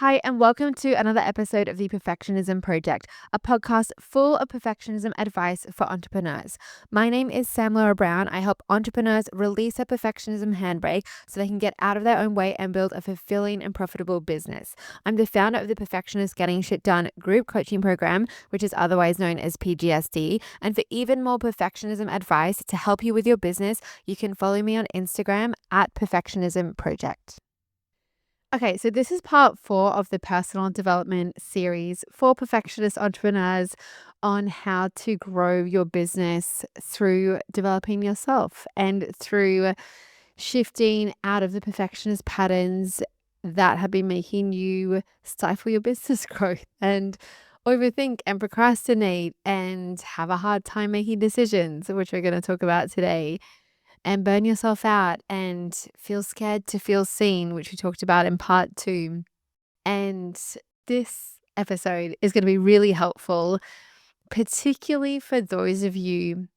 Hi, and welcome to another episode of the Perfectionism Project, a podcast full of perfectionism advice for entrepreneurs. My name is Sam Laura Brown. I help entrepreneurs release their perfectionism handbrake so they can get out of their own way and build a fulfilling and profitable business. I'm the founder of the Perfectionist Getting Shit Done group coaching program, which is otherwise known as PGSD. And for even more perfectionism advice to help you with your business, you can follow me on Instagram at Perfectionism Project. Okay, so this is part 4 of the personal development series for perfectionist entrepreneurs on how to grow your business through developing yourself and through shifting out of the perfectionist patterns that have been making you stifle your business growth and overthink and procrastinate and have a hard time making decisions, which we're going to talk about today, and burn yourself out and feel scared to feel seen, which we talked about in part 2. And this episode is going to be really helpful, particularly for those of you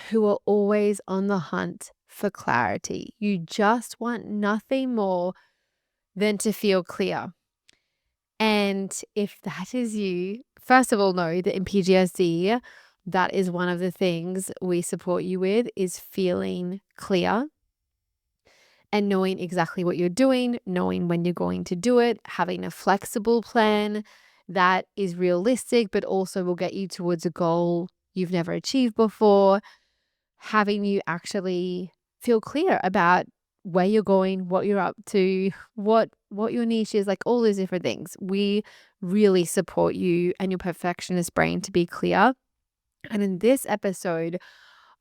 who are always on the hunt for clarity. You just want nothing more than to feel clear. And if that is you, first of all, know that in PGSD, that is one of the things we support you with is feeling clear and knowing exactly what you're doing, knowing when you're going to do it, having a flexible plan that is realistic, but also will get you towards a goal you've never achieved before, having you actually feel clear about where you're going, what you're up to, what your niche is, like all those different things. We really support you and your perfectionist brain to be clear. And in this episode,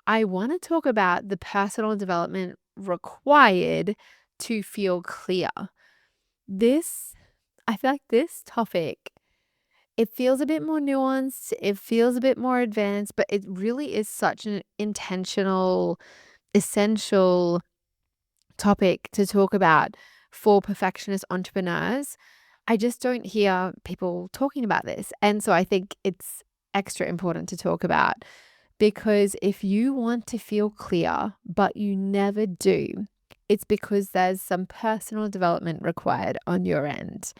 I want to talk about the personal development required to feel clear. I feel like this topic, it feels a bit more nuanced, it feels a bit more advanced, but it really is such an intentional, essential topic to talk about for perfectionist entrepreneurs. I just don't hear people talking about this. And so I think it's extra important to talk about. Because if you want to feel clear, but you never do, it's because there's some personal development required on your end.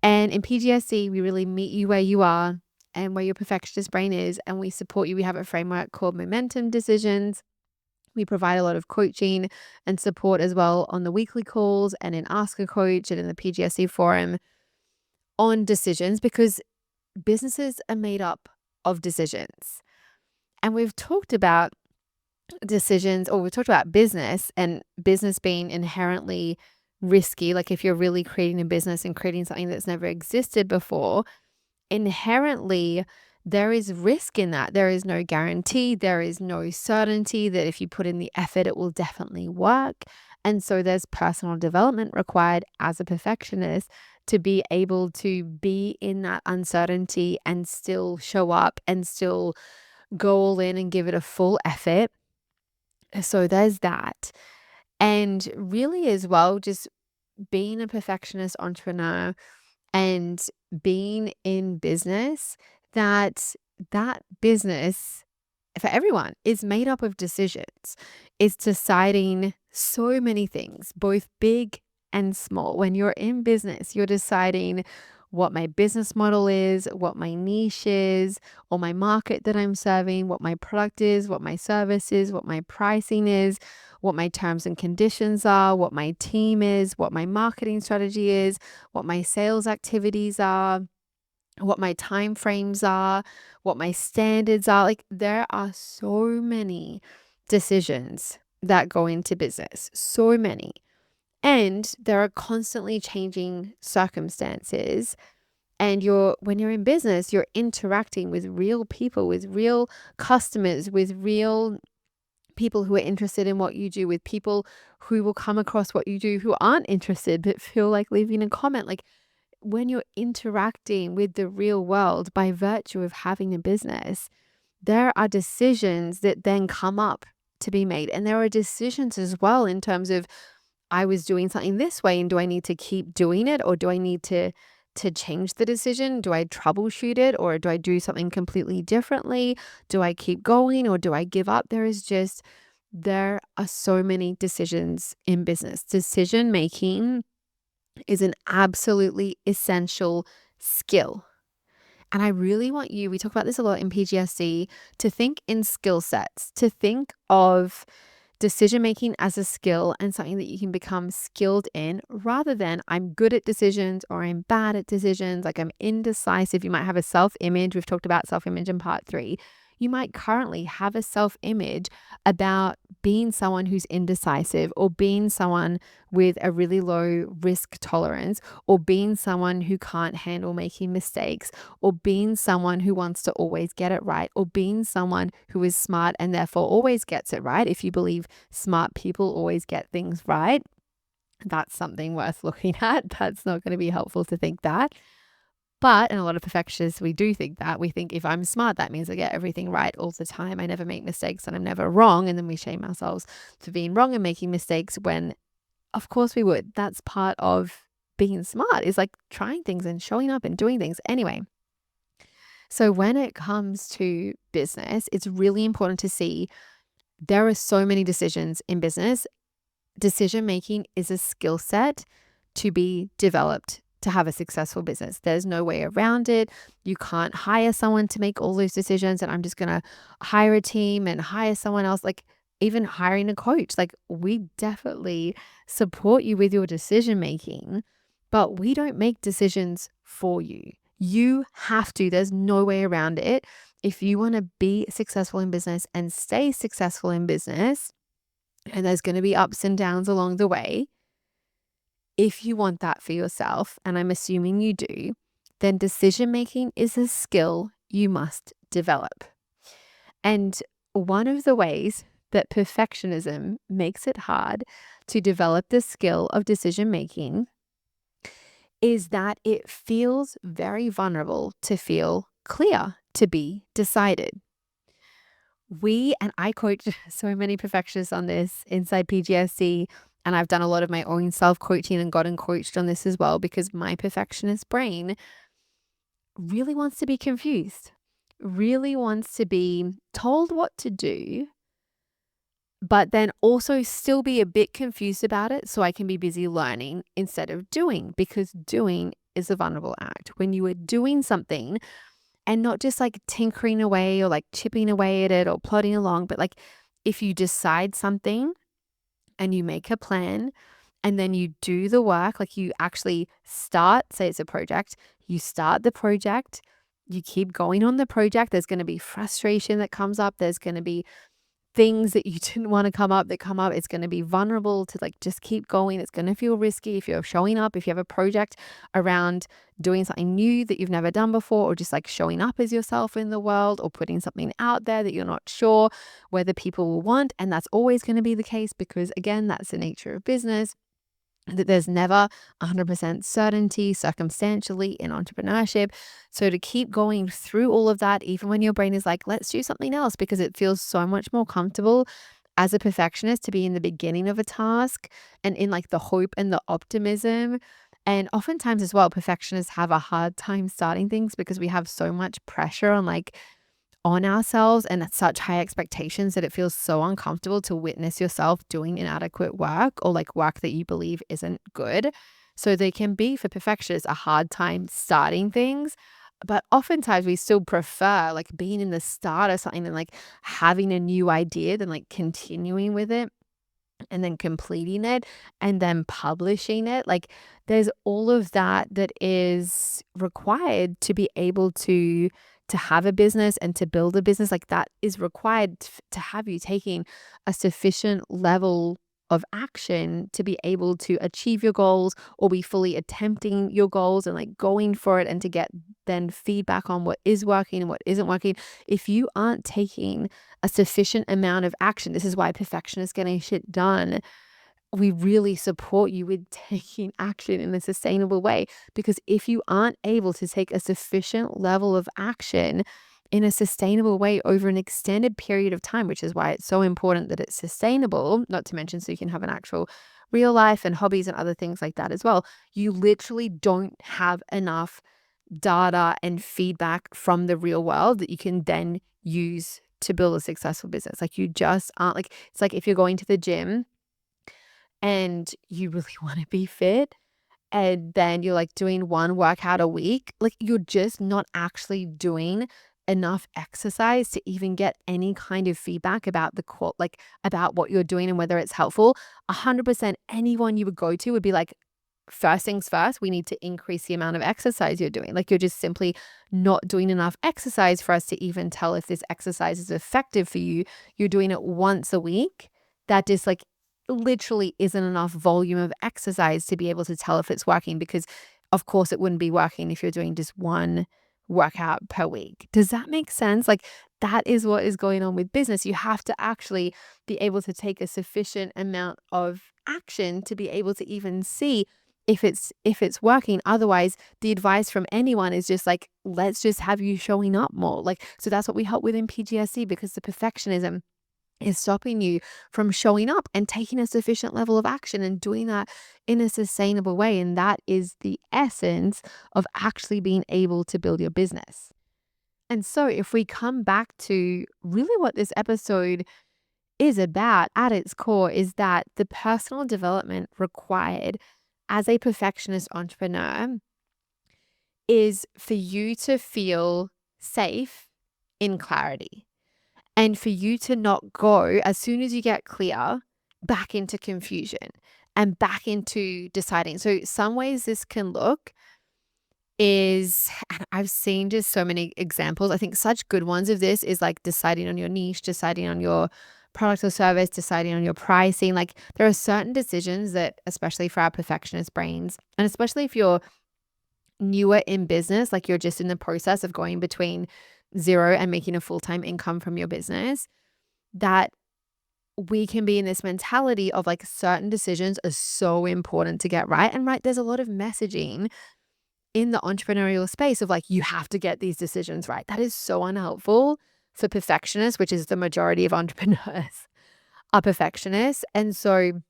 And in PGSD, we really meet you where you are and where your perfectionist brain is, and we support you. We have a framework called Momentum Decisions. We provide a lot of coaching and support as well on the weekly calls and in Ask a Coach and in the PGSD forum on decisions, because businesses are made up of decisions. And we've talked about decisions, or we've talked about business and business being inherently risky. Like if you're really creating a business and creating something that's never existed before, inherently there is risk in that. There is no guarantee. There is no certainty that if you put in the effort, it will definitely work. And so there's personal development required as a perfectionist to be able to be in that uncertainty and still show up and still go all in and give it a full effort. So there's that. And really, as well, just being a perfectionist entrepreneur and being in business, that business for everyone is made up of decisions. It's deciding so many things, both big and small. When you're in business, you're deciding what my business model is, what my niche is, or my market that I'm serving, what my product is, what my service is, what my pricing is, what my terms and conditions are, what my team is, what my marketing strategy is, what my sales activities are, what my time frames are, what my standards are. Like there are so many decisions that go into business, so many. And there are constantly changing circumstances. And when you're in business, you're interacting with real people, with real customers, with real people who are interested in what you do, with people who will come across what you do who aren't interested but feel like leaving a comment. Like when you're interacting with the real world by virtue of having a business, there are decisions that then come up to be made. And there are decisions as well in terms of, I was doing something this way and do I need to keep doing it, or do I need to change the decision? Do I troubleshoot it, or do I do something completely differently? Do I keep going, or do I give up? There are so many decisions in business. Decision making is an absolutely essential skill. And I really want you, we talk about this a lot in PGSC, to think in skill sets, to think of decision making as a skill and something that you can become skilled in rather than I'm good at decisions or I'm bad at decisions, like I'm indecisive. You might have a self image. We've talked about self image in part 3. You might currently have a self image about being someone who's indecisive or being someone with a really low risk tolerance or being someone who can't handle making mistakes or being someone who wants to always get it right or being someone who is smart and therefore always gets it right. If you believe smart people always get things right, that's something worth looking at. That's not going to be helpful to think that. But, and a lot of perfectionists, we do think that. We think if I'm smart, that means I get everything right all the time. I never make mistakes and I'm never wrong. And then we shame ourselves for being wrong and making mistakes when, of course, we would. That's part of being smart, is like trying things and showing up and doing things. Anyway, so when it comes to business, it's really important to see there are so many decisions in business. Decision making is a skill set to be developed to have a successful business. There's no way around it. You can't hire someone to make all those decisions, and I'm just going to hire a team and hire someone else. Like, even hiring a coach, like, we definitely support you with your decision making, but we don't make decisions for you. You have to. There's no way around it. If you want to be successful in business and stay successful in business, and there's going to be ups and downs along the way, if you want that for yourself, and I'm assuming you do, then decision making is a skill you must develop. And one of the ways that perfectionism makes it hard to develop the skill of decision making is that it feels very vulnerable to feel clear, to be decided. And I coach so many perfectionists on this inside PGSC, and I've done a lot of my own self-coaching and gotten coached on this as well, because my perfectionist brain really wants to be confused, really wants to be told what to do, but then also still be a bit confused about it so I can be busy learning instead of doing, because doing is a vulnerable act. When you are doing something, and not just like tinkering away or like chipping away at it or plodding along, but like if you decide something and you make a plan and then you do the work, like you actually start, say it's a project, you start the project, you keep going on the project. There's going to be frustration that comes up. There's going to be things that you didn't want to come up that come up. It's going to be vulnerable to like just keep going. It's going to feel risky if you're showing up, if you have a project around doing something new that you've never done before, or just like showing up as yourself in the world or putting something out there that you're not sure whether people will want. And that's always going to be the case because, again, that's the nature of business, that there's never 100% certainty circumstantially in entrepreneurship. So to keep going through all of that, even when your brain is like, let's do something else, because it feels so much more comfortable as a perfectionist to be in the beginning of a task and in like the hope and the optimism. And oftentimes as well, perfectionists have a hard time starting things because we have so much pressure on ourselves and such high expectations that it feels so uncomfortable to witness yourself doing inadequate work or like work that you believe isn't good. So they can be, for perfectionists, a hard time starting things. But oftentimes we still prefer like being in the start of something and like having a new idea than like continuing with it and then completing it and then publishing it. Like, there's all of that that is required to be able to have a business and to build a business. Like, that is required to have you taking a sufficient level of action to be able to achieve your goals or be fully attempting your goals and like going for it, and to get then feedback on what is working and what isn't working. If you aren't taking a sufficient amount of action, this is why perfectionists getting shit done, we really support you with taking action in a sustainable way. Because if you aren't able to take a sufficient level of action in a sustainable way over an extended period of time, which is why it's so important that it's sustainable, not to mention so you can have an actual real life and hobbies and other things like that as well, you literally don't have enough data and feedback from the real world that you can then use to build a successful business. Like, you just aren't, like, it's like if you're going to the gym and you really want to be fit and then you're like doing one workout a week, like you're just not actually doing enough exercise to even get any kind of feedback about like about what you're doing and whether it's helpful. 100% anyone you would go to would be like, first things first, we need to increase the amount of exercise you're doing. Like you're just simply not doing enough exercise for us to even tell if this exercise is effective for you. You're doing it once a week. That just like literally isn't enough volume of exercise to be able to tell if it's working, because of course it wouldn't be working if you're doing just one workout per week. Does that make sense? Like that is what is going on with business. You have to actually be able to take a sufficient amount of action to be able to even see if it's working. Otherwise, the advice from anyone is just like, let's just have you showing up more. Like, so that's what we help with in PGSD, because the perfectionism is stopping you from showing up and taking a sufficient level of action and doing that in a sustainable way. And that is the essence of actually being able to build your business. And so if we come back to really what this episode is about at its core, is that the personal development required as a perfectionist entrepreneur is for you to feel safe in clarity, and for you to not go, as soon as you get clear, back into confusion and back into deciding. So some ways this can look is, and I've seen just so many examples, I think such good ones of this, is like deciding on your niche, deciding on your product or service, deciding on your pricing. Like there are certain decisions that, especially for our perfectionist brains, and especially if you're newer in business, like you're just in the process of going between zero and making a full-time income from your business, that we can be in this mentality of like certain decisions are so important to get right. And right, there's a lot of messaging in the entrepreneurial space of like, you have to get these decisions right. That is so unhelpful for perfectionists, which is the majority of entrepreneurs are perfectionists. And so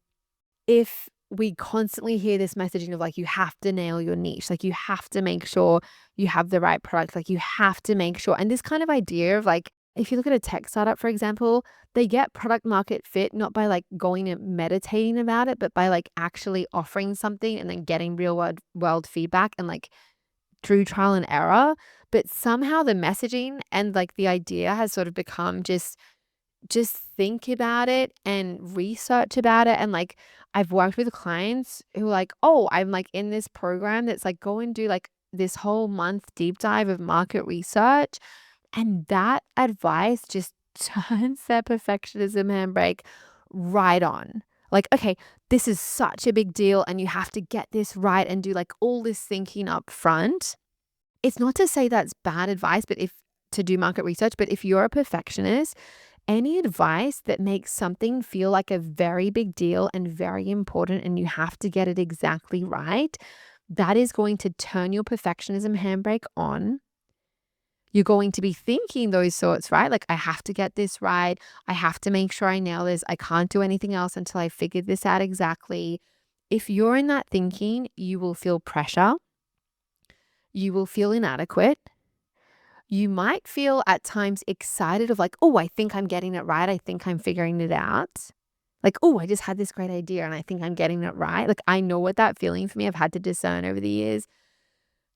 if we constantly hear this messaging of like, you have to nail your niche, like you have to make sure you have the right product, like you have to make sure, and this kind of idea of like, if you look at a tech startup, for example, they get product market fit not by like going and meditating about it, but by like actually offering something and then getting real world feedback and like through trial and error. But somehow the messaging and like the idea has sort of become just think about it and research about it. And like I've worked with clients who are like, oh, I'm like in this program that's like, go and do like this whole month deep dive of market research. And that advice just turns their perfectionism handbrake right on. Like, okay, this is such a big deal and you have to get this right and do like all this thinking up front. It's not to say that's bad advice, but if to do market research, but if you're a perfectionist, any advice that makes something feel like a very big deal and very important and you have to get it exactly right, that is going to turn your perfectionism handbrake on. You're going to be thinking those thoughts, right? Like, I have to get this right. I have to make sure I nail this. I can't do anything else until I figured this out exactly. If you're in that thinking, you will feel pressure. You will feel inadequate. You might feel at times excited of like, oh, I think I'm getting it right. I think I'm figuring it out. Like, oh, I just had this great idea and I think I'm getting it right. Like, I know what that feeling for me, I've had to discern over the years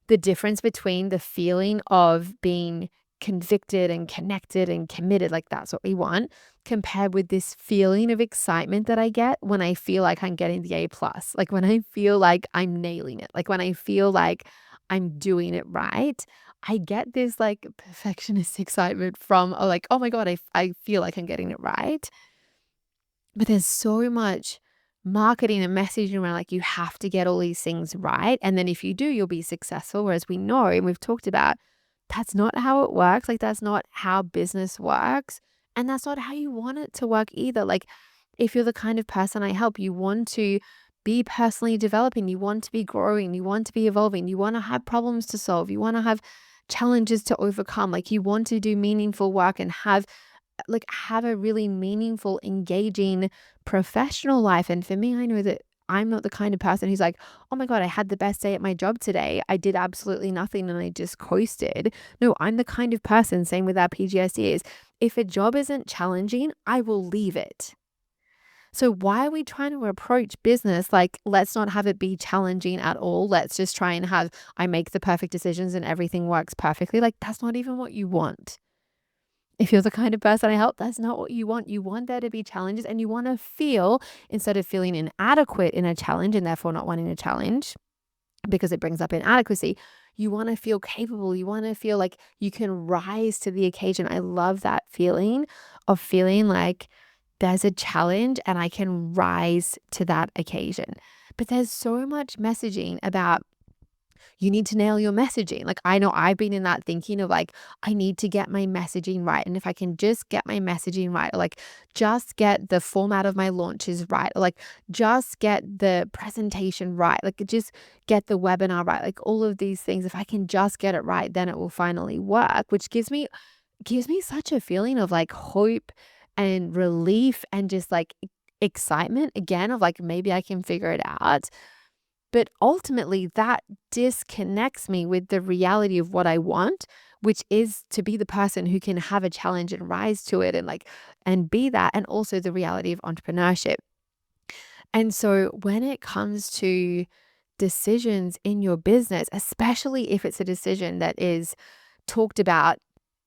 the difference between the feeling of being convicted and connected and committed, like that's what we want, compared with this feeling of excitement that I get when I feel like I'm getting the A plus, like when I feel like I'm nailing it, like when I feel like I'm doing it right. I get this like perfectionist excitement from, oh, like, oh my God, I feel like I'm getting it right. But there's so much marketing and messaging around like you have to get all these things right. And then if you do, you'll be successful. Whereas we know, and we've talked about, that's not how it works. Like that's not how business works. And that's not how you want it to work either. Like if you're the kind of person I help, you want to be personally developing, you want to be growing, you want to be evolving, you want to have problems to solve, you want to have challenges to overcome, like you want to do meaningful work and have a really meaningful, engaging professional life. And for me, I know that I'm not the kind of person who's like, oh my God, I had the best day at my job today. I did absolutely nothing and I just coasted. No, I'm the kind of person, same with our PGSD, is if a job isn't challenging, I will leave it. So why are we trying to approach business like, let's not have it be challenging at all. Let's just try and have, I make the perfect decisions and everything works perfectly. Like, that's not even what you want. If you're the kind of person I help, that's not what you want. You want there to be challenges and you want to feel, instead of feeling inadequate in a challenge and therefore not wanting a challenge because it brings up inadequacy, you want to feel capable. You want to feel like you can rise to the occasion. I love that feeling of feeling like there's a challenge and I can rise to that occasion. But there's so much messaging about you need to nail your messaging. Like, I know I've been in that thinking of like, I need to get my messaging right. And if I can just get my messaging right, or like just get the format of my launches right, or like just get the presentation right, like just get the webinar right, like all of these things, if I can just get it right, then it will finally work, which gives me such a feeling of like hope and relief and just like excitement again of like maybe I can figure it out. But ultimately, that disconnects me with the reality of what I want, which is to be the person who can have a challenge and rise to it and like, and be that, and also the reality of entrepreneurship. And so when it comes to decisions in your business, especially if it's a decision that is talked about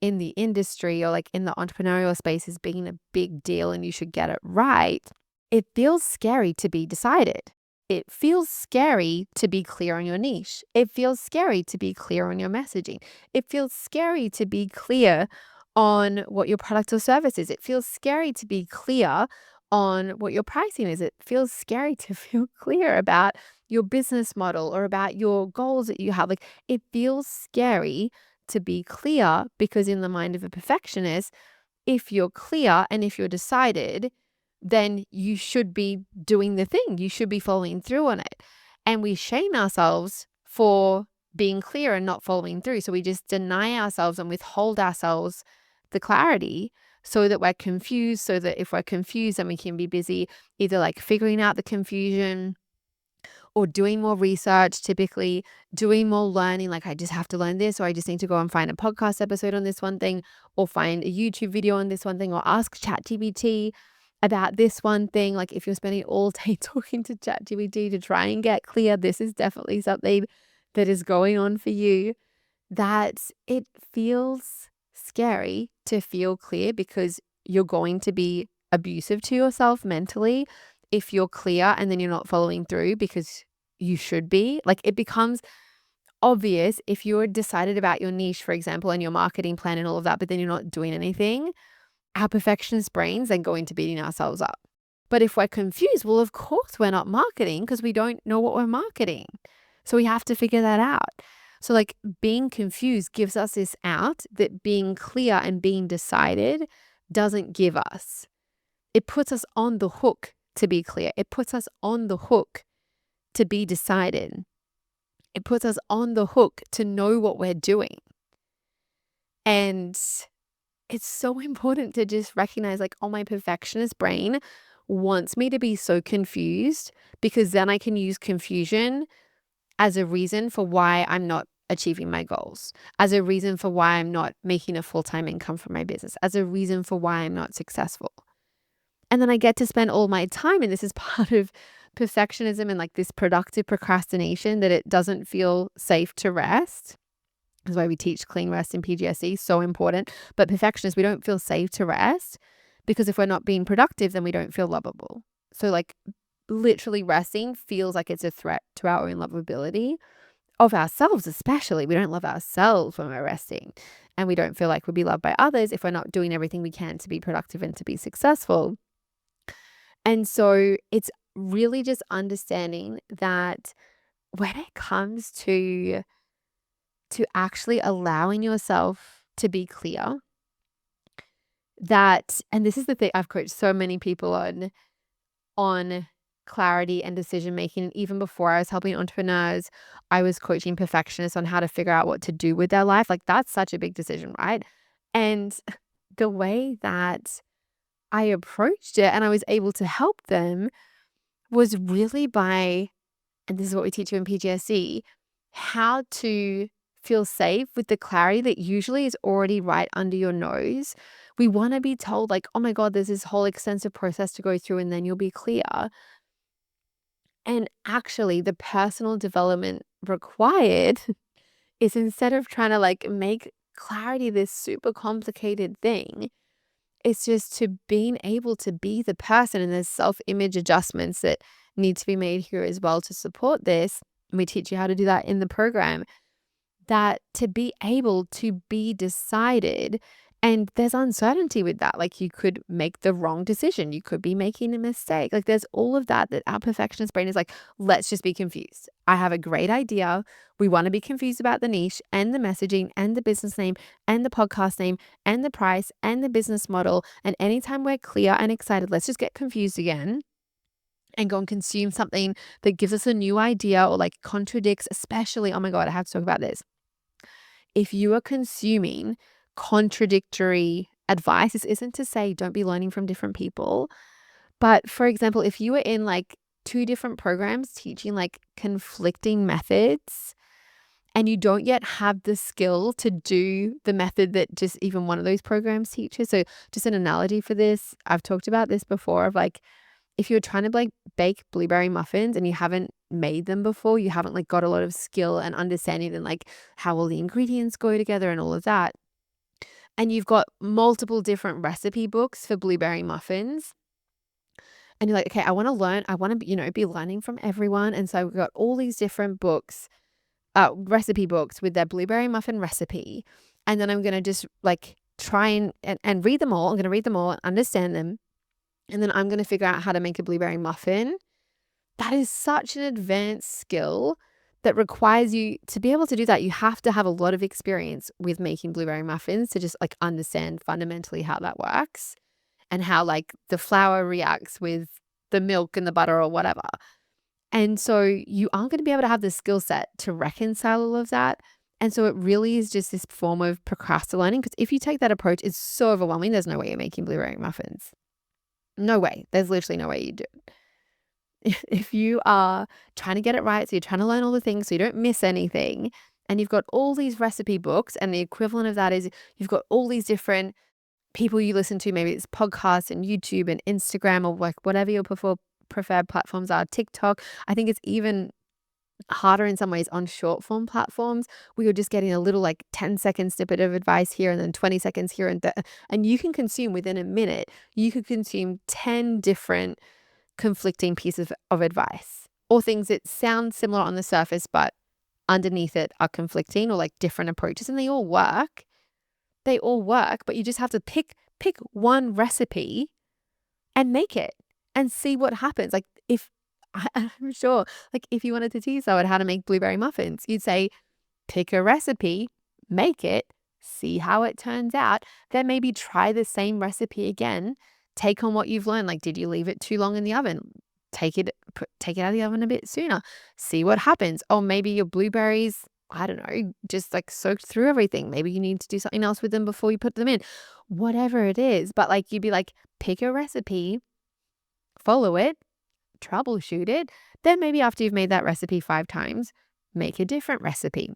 in the industry or like in the entrepreneurial space as being a big deal and you should get it right, it feels scary to be decided. It feels scary to be clear on your niche. It feels scary to be clear on your messaging. It feels scary to be clear on what your product or service is. It feels scary to be clear on what your pricing is. It feels scary to feel clear about your business model or about your goals that you have. Like, it feels scary to be clear because in the mind of a perfectionist, if you're clear and if you're decided, then you should be doing the thing. You should be following through on it. And we shame ourselves for being clear and not following through. So we just deny ourselves and withhold ourselves the clarity so that we're confused. So that if we're confused, then we can be busy either like figuring out the confusion or doing more research, typically doing more learning. Like, I just have to learn this, or I just need to go and find a podcast episode on this one thing, or find a YouTube video on this one thing, or ask ChatGPT about this one thing. Like, if you're spending all day talking to ChatGPT to try and get clear, this is definitely something that is going on for you. That it feels scary to feel clear because you're going to be abusive to yourself mentally if you're clear and then you're not following through because you should be. Like, it becomes obvious if you're decided about your niche, for example, and your marketing plan and all of that, but then you're not doing anything, our perfectionist brains then go into beating ourselves up. But if we're confused, well, of course we're not marketing because we don't know what we're marketing. So we have to figure that out. So like, being confused gives us this out that being clear and being decided doesn't give us. It puts us on the hook to be clear. It puts us on the hook to be decided. It puts us on the hook to know what we're doing. And it's so important to just recognize like, oh, my perfectionist brain wants me to be so confused because then I can use confusion as a reason for why I'm not achieving my goals, as a reason for why I'm not making a full-time income from my business, as a reason for why I'm not successful. And then I get to spend all my time, and this is part of perfectionism and like this productive procrastination, that it doesn't feel safe to rest. That's why we teach clean rest in PGSE, so important. But perfectionists, we don't feel safe to rest because if we're not being productive, then we don't feel lovable. So like, literally resting feels like it's a threat to our own lovability of ourselves, especially. We don't love ourselves when we're resting, and we don't feel like we'll be loved by others if we're not doing everything we can to be productive and to be successful. And so it's really just understanding that when it comes to actually allowing yourself to be clear, that, and this is the thing I've coached so many people on clarity and decision making. And even before I was helping entrepreneurs, I was coaching perfectionists on how to figure out what to do with their life. Like, that's such a big decision, right? And the way that I approached it and I was able to help them was really by, and this is what we teach you in PGSE, how to feel safe with the clarity that usually is already right under your nose We want to be told like, oh my God, there's this whole extensive process to go through and then you'll be clear. And actually, the personal development required is instead of trying to like make clarity this super complicated thing, it's just to being able to be the person. And there's self-image adjustments that need to be made here as well to support this. And we teach you how to do that in the program, that to be able to be decided. And there's uncertainty with that. Like you could make the wrong decision. You could be making a mistake. Like there's all of that our perfectionist brain is like, let's just be confused. I have a great idea. We want to be confused about the niche and the messaging and the business name and the podcast name and the price and the business model. And anytime we're clear and excited, let's just get confused again and go and consume something that gives us a new idea or like contradicts, especially, oh my God, I have to talk about this. If you are consuming contradictory advice, this isn't to say don't be learning from different people. But for example, if you were in like two different programs teaching like conflicting methods and you don't yet have the skill to do the method that just even one of those programs teaches. So just an analogy for this, I've talked about this before of like, if you're trying to like bake blueberry muffins and you haven't made them before, you haven't like got a lot of skill and understanding and like how all the ingredients go together and all of that. And you've got multiple different recipe books for blueberry muffins. And you're like, okay, I want to learn, I want to, be learning from everyone. And so we've got all these different books, recipe books with their blueberry muffin recipe. And then I'm going to just like try and read them all. I'm going to read them all and understand them. And then I'm going to figure out how to make a blueberry muffin. That is such an advanced skill that requires you to be able to do that. You have to have a lot of experience with making blueberry muffins to just like understand fundamentally how that works and how like the flour reacts with the milk and the butter or whatever. And so you aren't going to be able to have the skill set to reconcile all of that. And so it really is just this form of procrasti-learning, because if you take that approach, it's so overwhelming. There's no way you're making blueberry muffins. No way. There's literally no way you do it. If you are trying to get it right, so you're trying to learn all the things so you don't miss anything, and you've got all these recipe books, and the equivalent of that is you've got all these different people you listen to, maybe it's podcasts and YouTube and Instagram or like whatever your preferred platforms are, TikTok. I think it's even harder in some ways on short form platforms where you're just getting a little like 10-second snippet of advice here and then 20 seconds here and there. And you can consume within a minute, you could consume 10 different conflicting pieces of advice or things that sound similar on the surface, but underneath it are conflicting or like different approaches, and they all work. But you just have to pick one recipe and make it and see what happens. Like I'm sure, like if you wanted to teach someone how to make blueberry muffins, you'd say, pick a recipe, make it, see how it turns out, then maybe try the same recipe again, take on what you've learned. Like, did you leave it too long in the oven? Take it out of the oven a bit sooner, see what happens. Or maybe your blueberries, I don't know, just like soaked through everything. Maybe you need to do something else with them before you put them in, whatever it is. But like, you'd be like, pick a recipe, follow it, troubleshoot it. Then maybe after you've made that recipe 5 times, make a different recipe.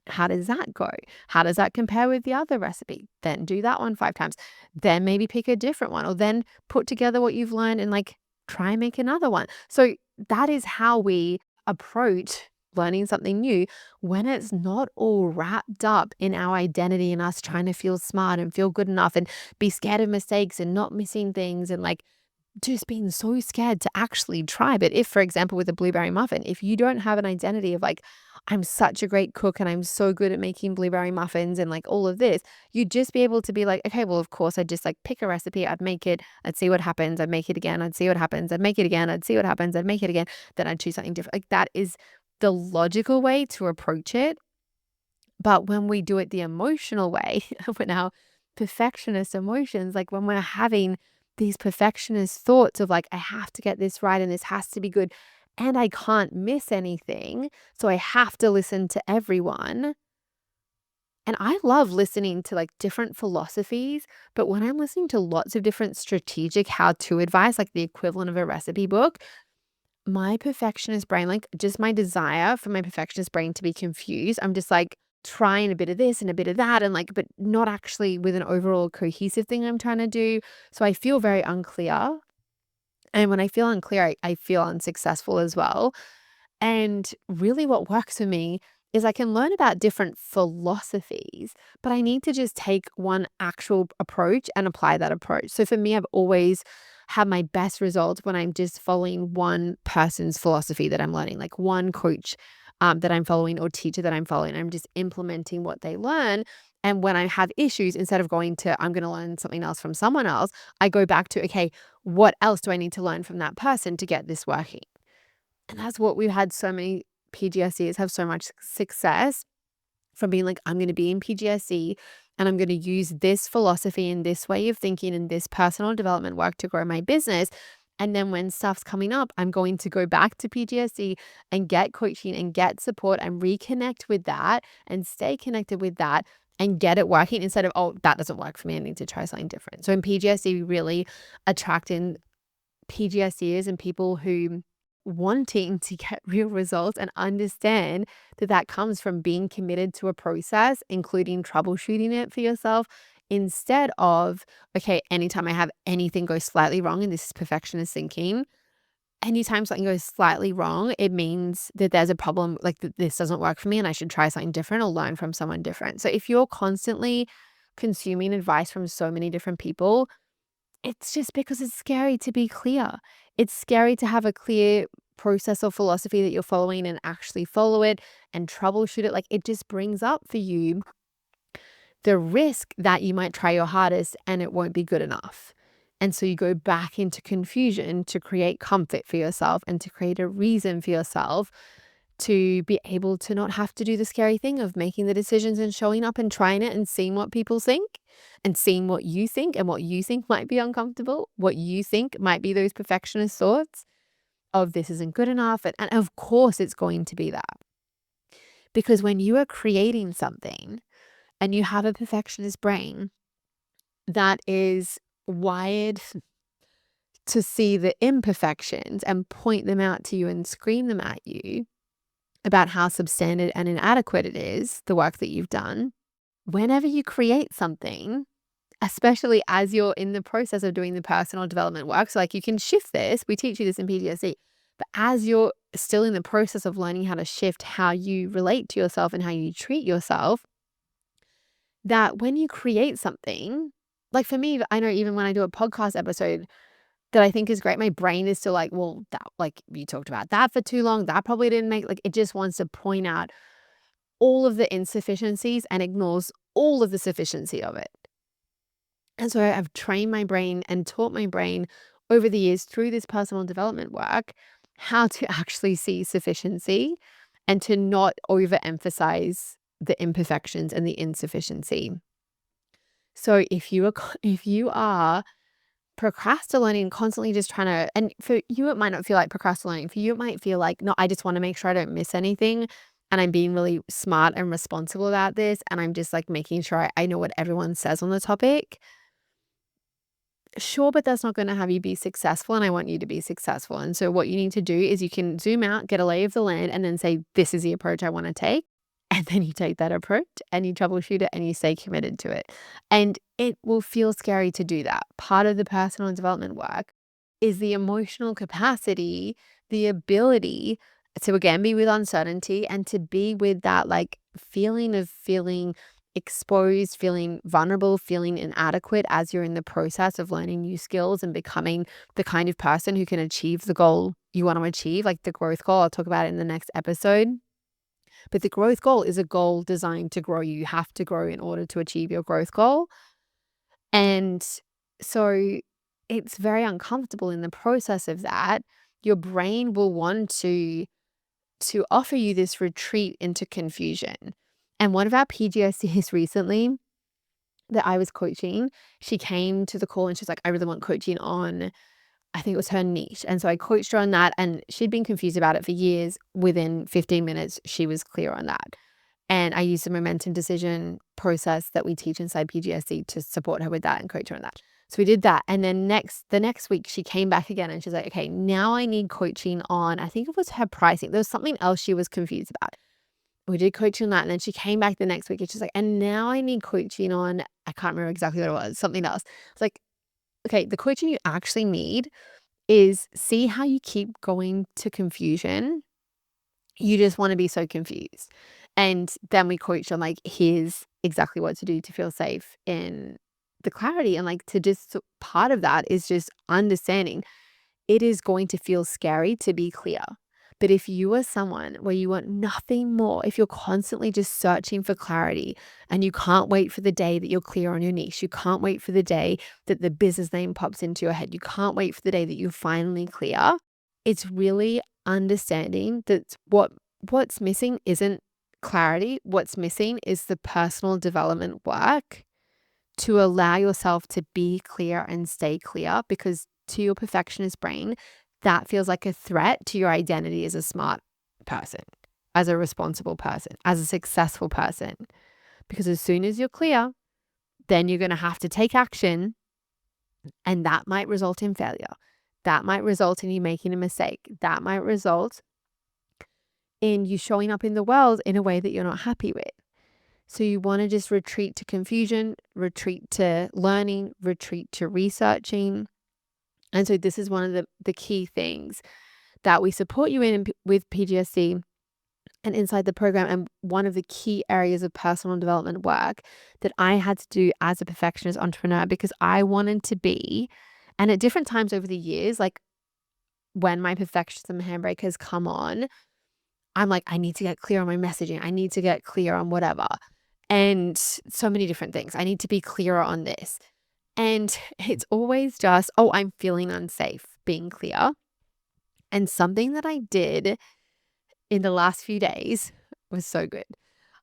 How does that go? How does that compare with the other recipe? Then do that one 5 times. Then maybe pick a different one, or then put together what you've learned and like try and make another one. So that is how we approach learning something new when it's not all wrapped up in our identity and us trying to feel smart and feel good enough and be scared of mistakes and not missing things and like just being so scared to actually try. But if, for example, with a blueberry muffin, if you don't have an identity of like, I'm such a great cook and I'm so good at making blueberry muffins and like all of this, you'd just be able to be like, okay, well, of course, I'd just like pick a recipe, I'd make it, I'd see what happens, I'd make it again, I'd see what happens, I'd make it again, I'd see what happens, I'd make it again, then I'd choose something different. Like that is the logical way to approach it. But when we do it the emotional way, when our perfectionist emotions, like when we're having these perfectionist thoughts of like, I have to get this right and this has to be good and I can't miss anything, so I have to listen to everyone. And I love listening to like different philosophies, but when I'm listening to lots of different strategic how-to advice, like the equivalent of a recipe book, my perfectionist brain, like just my desire for my perfectionist brain to be confused, I'm just like, trying a bit of this and a bit of that and like, but not actually with an overall cohesive thing I'm trying to do. So I feel very unclear. And when I feel unclear, I feel unsuccessful as well. And really, what works for me is I can learn about different philosophies, but I need to just take one actual approach and apply that approach. So for me, I've always had my best results when I'm just following one person's philosophy that I'm learning, like one coach that I'm following or teacher that I'm following. I'm just implementing what they learn. And when I have issues, instead of going to, I'm going to learn something else from someone else, I go back to, okay, what else do I need to learn from that person to get this working? And that's what we've had so many PGSEs have so much success from being like, I'm going to be in PGSE and I'm going to use this philosophy and this way of thinking and this personal development work to grow my business. And then when stuff's coming up, I'm going to go back to PGSE and get coaching and get support and reconnect with that and stay connected with that and get it working instead of, oh, that doesn't work for me. I need to try something different. So in PGSE, we really attract in PGSEs and people who wanting to get real results and understand that that comes from being committed to a process, including troubleshooting it for yourself, instead of, okay, anytime I have anything go slightly wrong, and this is perfectionist thinking, anytime something goes slightly wrong, it means that there's a problem, like that this doesn't work for me and I should try something different or learn from someone different. So if you're constantly consuming advice from so many different people, it's just because it's scary to be clear. It's scary to have a clear process or philosophy that you're following and actually follow it and troubleshoot it. Like it just brings up for you the risk that you might try your hardest and it won't be good enough. And so you go back into confusion to create comfort for yourself and to create a reason for yourself to be able to not have to do the scary thing of making the decisions and showing up and trying it and seeing what people think and seeing what you think and what you think might be uncomfortable, what you think might be those perfectionist thoughts of this isn't good enough. And of course, it's going to be that. Because when you are creating something and you have a perfectionist brain that is wired to see the imperfections and point them out to you and scream them at you about how substandard and inadequate it is, the work that you've done, whenever you create something, especially as you're in the process of doing the personal development work. So like you can shift this, we teach you this in PGSE, but as you're still in the process of learning how to shift how you relate to yourself and how you treat yourself, that when you create something, like for me, I know even when I do a podcast episode that I think is great, my brain is still like, well, that like you talked about that for too long. That probably didn't make, like, it just wants to point out all of the insufficiencies and ignores all of the sufficiency of it. And so I've trained my brain and taught my brain over the years through this personal development work how to actually see sufficiency and to not overemphasize the imperfections and the insufficiency. So if you are procrastinating, constantly just trying to, and for you it might not feel like procrastinating. For you it might feel like, no, I just want to make sure I don't miss anything. And I'm being really smart and responsible about this. And I'm just like making sure I know what everyone says on the topic. Sure, but that's not going to have you be successful. And I want you to be successful. And so what you need to do is you can zoom out, get a lay of the land, and then say, this is the approach I want to take. And then you take that approach and you troubleshoot it and you stay committed to it. And it will feel scary to do that. Part of the personal development work is the emotional capacity, the ability to again be with uncertainty and to be with that like feeling of feeling exposed, feeling vulnerable, feeling inadequate as you're in the process of learning new skills and becoming the kind of person who can achieve the goal you want to achieve, like the growth goal. I'll talk about it in the next episode. But the growth goal is a goal designed to grow you. You have to grow in order to achieve your growth goal. And so it's very uncomfortable in the process of that. Your brain will want to offer you this retreat into confusion. And one of our PGSCs recently that I was coaching, she came to the call and she's like, I really want coaching on, I think it was her niche. And so I coached her on that and she'd been confused about it for years. Within 15 minutes, she was clear on that. And I used the momentum decision process that we teach inside PGSD to support her with that and coach her on that. So we did that. And then the next week she came back again and she's like, okay, now I need coaching on, I think it was her pricing. There was something else she was confused about. We did coaching on that, and then she came back the next week and she's like, "And now I need coaching on," I can't remember exactly what it was, something else. It's like, "Okay, the coaching you actually need is see how you keep going to confusion. You just wanna be so confused." And then we coach on, like, here's exactly what to do to feel safe in the clarity, and, like, to just part of that is just understanding it is going to feel scary to be clear. But if you are someone where you want nothing more, if you're constantly just searching for clarity and you can't wait for the day that you're clear on your niche, you can't wait for the day that the business name pops into your head, you can't wait for the day that you're finally clear, it's really understanding that what's missing isn't clarity. What's missing is the personal development work to allow yourself to be clear and stay clear, because to your perfectionist brain, that feels like a threat to your identity as a smart person, as a responsible person, as a successful person. Because as soon as you're clear, then you're going to have to take action, and that might result in failure. That might result in you making a mistake. That might result in you showing up in the world in a way that you're not happy with. So you want to just retreat to confusion, retreat to learning, retreat to researching. And so this is one of the key things that we support you in with PGSD and inside the program. And one of the key areas of personal development work that I had to do as a perfectionist entrepreneur, because I wanted to be, and at different times over the years, like when my perfectionism handbrake has come on, I'm like, I need to get clear on my messaging. I need to get clear on whatever. And so many different things. I need to be clearer on this. And it's always just, oh, I'm feeling unsafe being clear. And something that I did in the last few days was so good.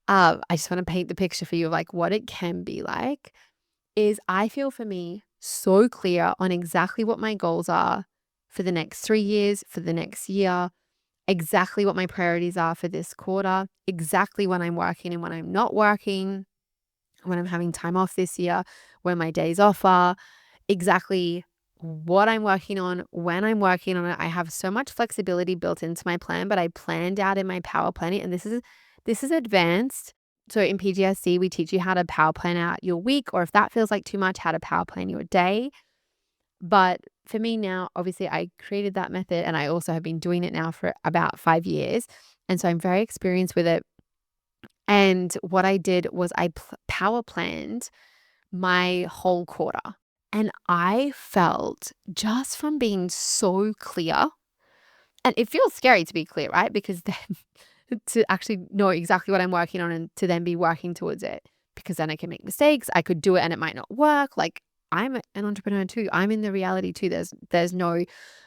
I just want to paint the picture for you of like what it can be like is I feel for me so clear on exactly what my goals are for the next 3 years, for the next year, exactly what my priorities are for this quarter, exactly when I'm working and when I'm not working, when I'm having time off this year, when my days off are, exactly what I'm working on, when I'm working on it. I have so much flexibility built into my plan, but I planned out in my power planning, and this is advanced. So in PGSD, we teach you how to power plan out your week, or if that feels like too much, how to power plan your day. But for me now, obviously, I created that method, and I also have been doing it now for about 5 years. And so I'm very experienced with it. And what I did was I power planned my whole quarter. And I felt just from being so clear, and it feels scary to be clear, right? Because then to actually know exactly what I'm working on and to then be working towards it, because then I can make mistakes. I could do it and it might not work. Like I'm an entrepreneur too. I'm in the reality too. There's no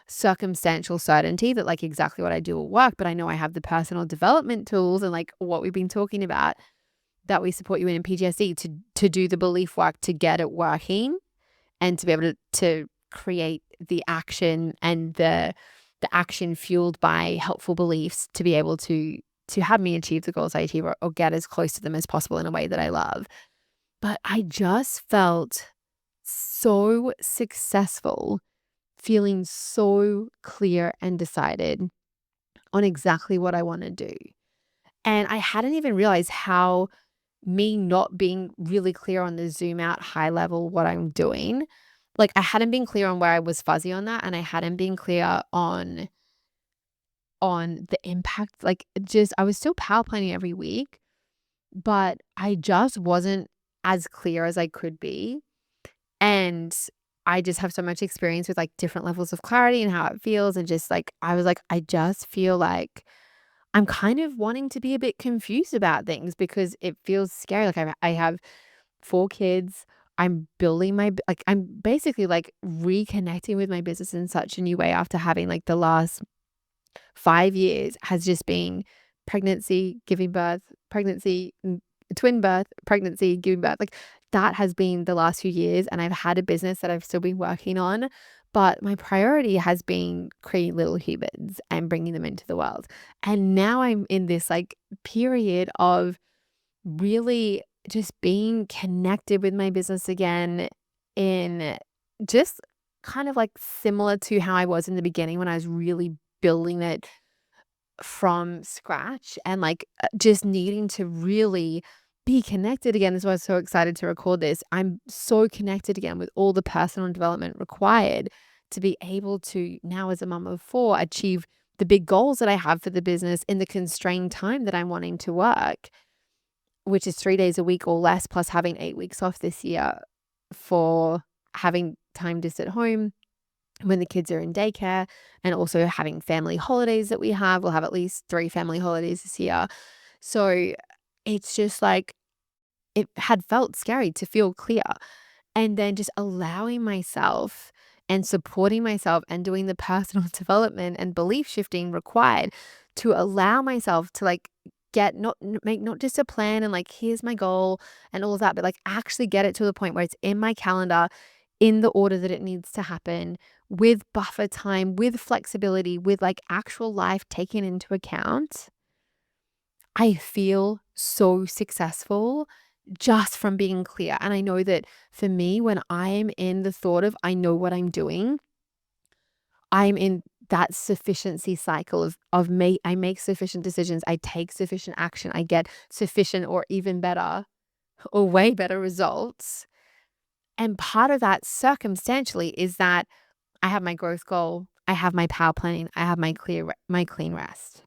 circumstantial certainty that like exactly what I do will work, but I know I have the personal development tools and like what we've been talking about that we support you in PTSD to do the belief work to get it working and to be able to create the action and the action fueled by helpful beliefs to be able to have me achieve the goals I achieve, or get as close to them as possible in a way that I love. But I just felt so successful, feeling so clear and decided on exactly what I want to do. And I hadn't even realized how me not being really clear on the zoom out high level what I'm doing, like I hadn't been clear on where I was fuzzy on that, and I hadn't been clear on the impact. Like just I was still power planning every week, but I just wasn't as clear as I could be. And I just have so much experience with like different levels of clarity and how it feels, and just like I was like, I just feel like I'm kind of wanting to be a bit confused about things because it feels scary. Like I have 4 kids. I'm building like I'm basically like reconnecting with my business in such a new way after having like the last 5 years has just been pregnancy, giving birth, pregnancy, twin birth, pregnancy, giving birth. Like that has been the last few years, and I've had a business that I've still been working on, but my priority has been creating little humans and bringing them into the world. And now I'm in this like period of really just being connected with my business again, in just kind of like similar to how I was in the beginning when I was really building it from scratch and like just needing to really be connected again. That's why I was so excited to record this. I'm so connected again with all the personal development required to be able to now, as a mum of four, achieve the big goals that I have for the business in the constrained time that I'm wanting to work, which is 3 days a week or less, plus having 8 weeks off this year for having time to sit home when the kids are in daycare, and also having family holidays that we have. We'll have at least 3 family holidays this year. So it's just like it had felt scary to feel clear. And then just allowing myself and supporting myself and doing the personal development and belief shifting required to allow myself to like get not make not just a plan and like here's my goal and all of that, but like actually get it to the point where it's in my calendar in the order that it needs to happen, with buffer time, with flexibility, with like actual life taken into account. I feel so successful just from being clear. And I know that for me, when I'm in the thought of I know what I'm doing, I'm in that sufficiency cycle of I make sufficient decisions, I take sufficient action, I get sufficient or even better or way better results. And part of that circumstantially is that I have my growth goal, I have my power planning, I have my clean rest.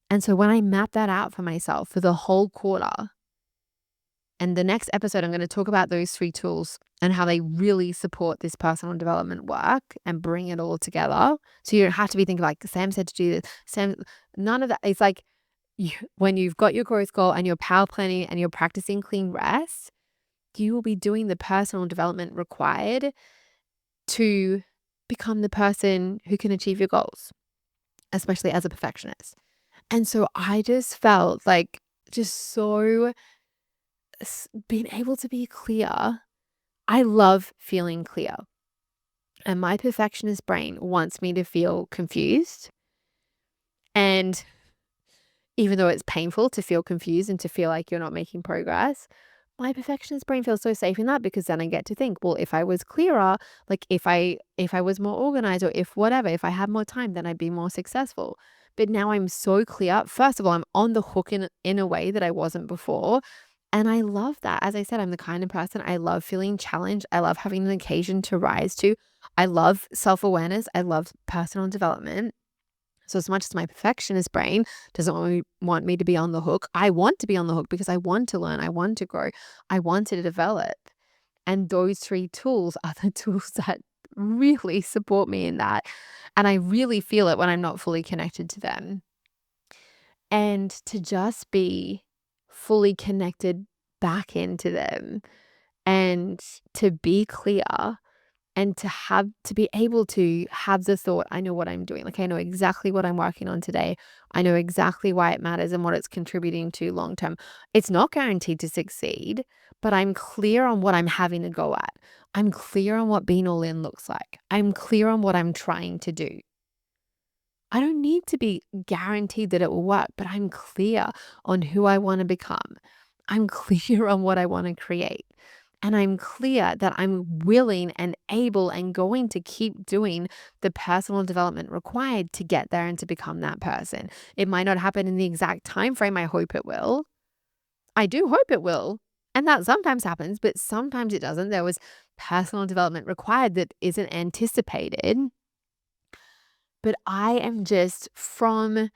And so when I map that out for myself for the whole quarter, and the next episode, I'm going to talk about those 3 tools and how they really support this personal development work and bring it all together. So you don't have to be thinking like Sam said to do this. Sam, none of that. It's like when you've got your growth goal and you're power planning and you're practicing clean rest, you will be doing the personal development required to become the person who can achieve your goals, especially as a perfectionist. And so I just felt like just so being able to be clear. I love feeling clear. And my perfectionist brain wants me to feel confused. And even though it's painful to feel confused and to feel like you're not making progress, my perfectionist brain feels so safe in that because then I get to think, well, if I was clearer, like if I was more organized or if whatever, if I had more time, then I'd be more successful. But now I'm so clear. First of all, I'm on the hook in a way that I wasn't before. And I love that. As I said, I'm the kind of person I love feeling challenged. I love having an occasion to rise to. I love self-awareness. I love personal development. So as much as my perfectionist brain doesn't want me to be on the hook, I want to be on the hook because I want to learn, I want to grow, I want to develop. And those 3 tools are the tools that really support me in that. And I really feel it when I'm not fully connected to them. And to just be fully connected back into them and to be clear and to be able to have the thought, I know what I'm doing. Like I know exactly what I'm working on today. I know exactly why it matters and what it's contributing to long term. It's not guaranteed to succeed, but I'm clear on what I'm having to go at. I'm clear on what being all in looks like. I'm clear on what I'm trying to do. I don't need to be guaranteed that it will work, but I'm clear on who I want to become. I'm clear on what I want to create. And I'm clear that I'm willing and able and going to keep doing the personal development required to get there and to become that person. It might not happen in the exact time frame I hope it will. I do hope it will. And that sometimes happens, but sometimes it doesn't. There was personal development required that isn't anticipated. But I am just from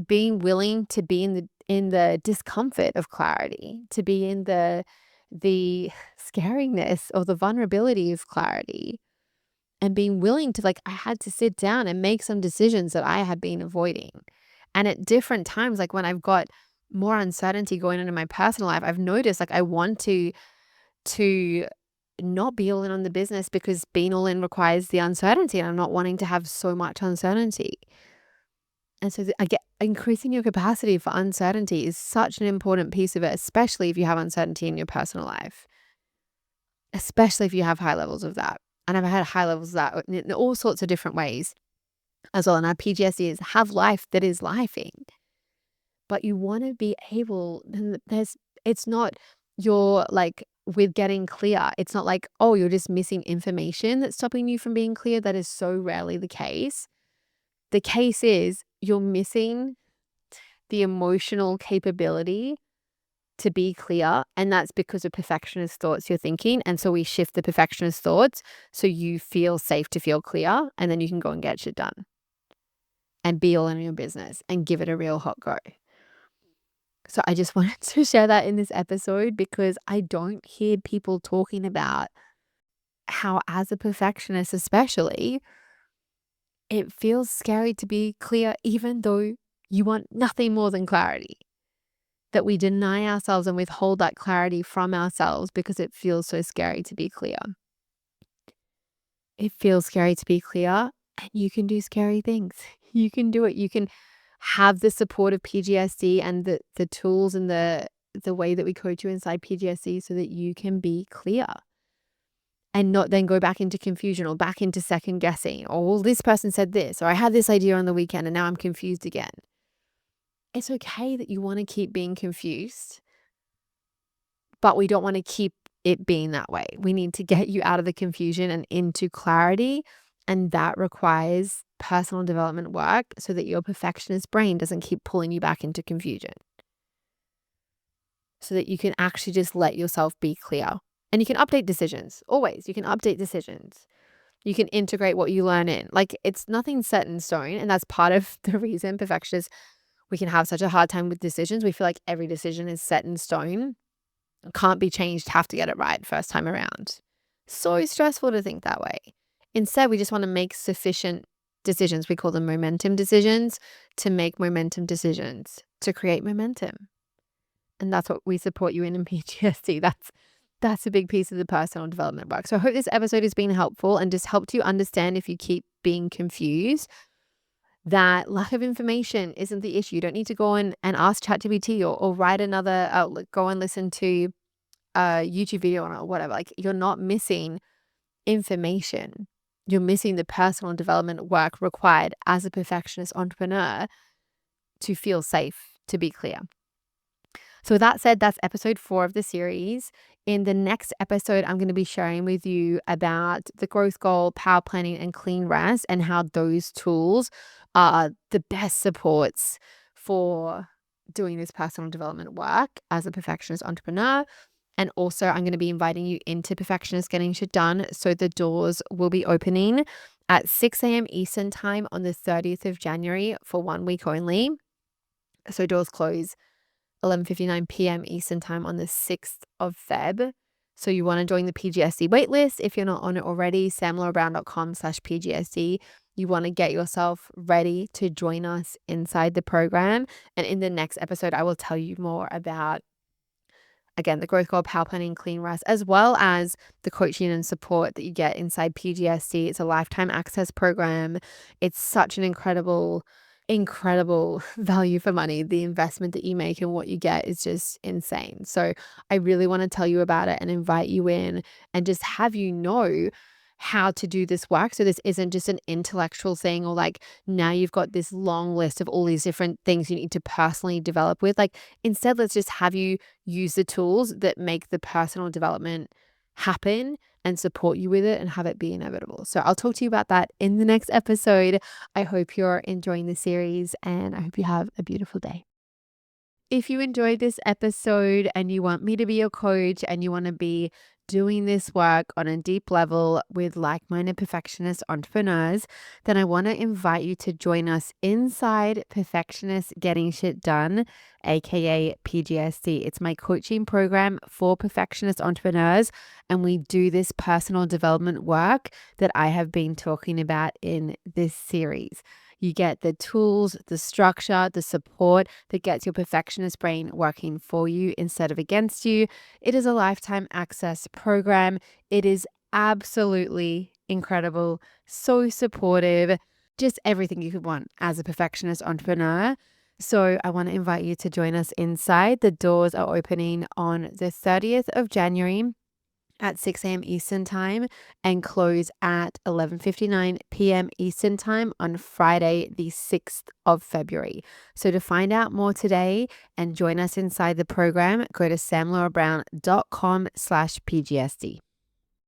being willing to be in the discomfort of clarity, to be in the scariness or the vulnerability of clarity, and being willing to like I had to sit down and make some decisions that I had been avoiding. And at different times, like when I've got more uncertainty going into my personal life, I've noticed like I want to not be all in on the business because being all in requires the uncertainty and I'm not wanting to have so much uncertainty. And so I get increasing your capacity for uncertainty is such an important piece of it, especially if you have uncertainty in your personal life, especially if you have high levels of that. And I've had high levels of that in all sorts of different ways as well. And our PGS is have life that is lifing, but you want to be able, it's not you're like with getting clear. It's not like, oh, you're just missing information that's stopping you from being clear. That is so rarely the case. The case is you're missing the emotional capability to be clear, and that's because of perfectionist thoughts you're thinking. And so we shift the perfectionist thoughts so you feel safe to feel clear, and then you can go and get shit done and be all in your business and give it a real hot go. So I just wanted to share that in this episode because I don't hear people talking about how, as a perfectionist especially, it feels scary to be clear even though you want nothing more than clarity. That we deny ourselves and withhold that clarity from ourselves because it feels so scary to be clear. It feels scary to be clear, and you can do scary things. You can do it. You can have the support of PGSD and the tools and the way that we coach you inside PGSD so that you can be clear and not then go back into confusion or back into second guessing. Or, well, this person said this, or I had this idea on the weekend and now I'm confused again. It's okay that you want to keep being confused, but we don't want to keep it being that way. We need to get you out of the confusion and into clarity. And that requires personal development work so that your perfectionist brain doesn't keep pulling you back into confusion. So that you can actually just let yourself be clear. And you can update decisions. Always. You can update decisions. You can integrate what you learn in. Like, it's nothing set in stone. And that's part of the reason perfectionists, we can have such a hard time with decisions. We feel like every decision is set in stone. Can't be changed, have to get it right first time around. So stressful to think that way. Instead, we just want to make sufficient decisions. We call them momentum decisions, to make momentum decisions, to create momentum. And that's what we support you in PTSD. That's a big piece of the personal development work. So I hope this episode has been helpful and just helped you understand, if you keep being confused, that lack of information isn't the issue. You don't need to go in and ask ChatGPT or write another, go and listen to a YouTube video or whatever. Like, you're not missing information. You're missing the personal development work required as a perfectionist entrepreneur to feel safe, to be clear. So with that said, that's episode 4 of the series. In the next episode, I'm going to be sharing with you about the growth goal, power planning, and clean rest, and how those tools are the best supports for doing this personal development work as a perfectionist entrepreneur. And also, I'm going to be inviting you into Perfectionist Getting Shit Done. So the doors will be opening at 6 a.m. Eastern time on the 30th of January for 1 week only. So doors close 11:59 p.m. Eastern time on the 6th of Feb. So you want to join the PGSD waitlist. If you're not on it already, samlaurabrown.com/PGSD. You want to get yourself ready to join us inside the program. And in the next episode, I will tell you more about, again, the growth goal, power planning, clean rest, as well as the coaching and support that you get inside PGSD. It's a lifetime access program. It's such an incredible value for money. The investment that you make and what you get is just insane. So I really want to tell you about it and invite you in and just have you know how to do this work. So this isn't just an intellectual thing, or like now you've got this long list of all these different things you need to personally develop with. Like, instead, let's just have you use the tools that make the personal development happen and support you with it and have it be inevitable. So I'll talk to you about that in the next episode. I hope you're enjoying the series and I hope you have a beautiful day. If you enjoyed this episode and you want me to be your coach and you want to be doing this work on a deep level with like-minded perfectionist entrepreneurs, then I want to invite you to join us inside Perfectionist Getting Shit Done, aka PGSD. It's my coaching program for perfectionist entrepreneurs, and we do this personal development work that I have been talking about in this series. You get the tools, the structure, the support that gets your perfectionist brain working for you instead of against you. It is a lifetime access program. It is absolutely incredible, so supportive, just everything you could want as a perfectionist entrepreneur. So I want to invite you to join us inside. The doors are opening on the 30th of January at 6 a.m. Eastern time and close at 11:59 p.m. Eastern time on Friday, the 6th of February. So to find out more today and join us inside the program, go to samlaurabrown.com/PGSD.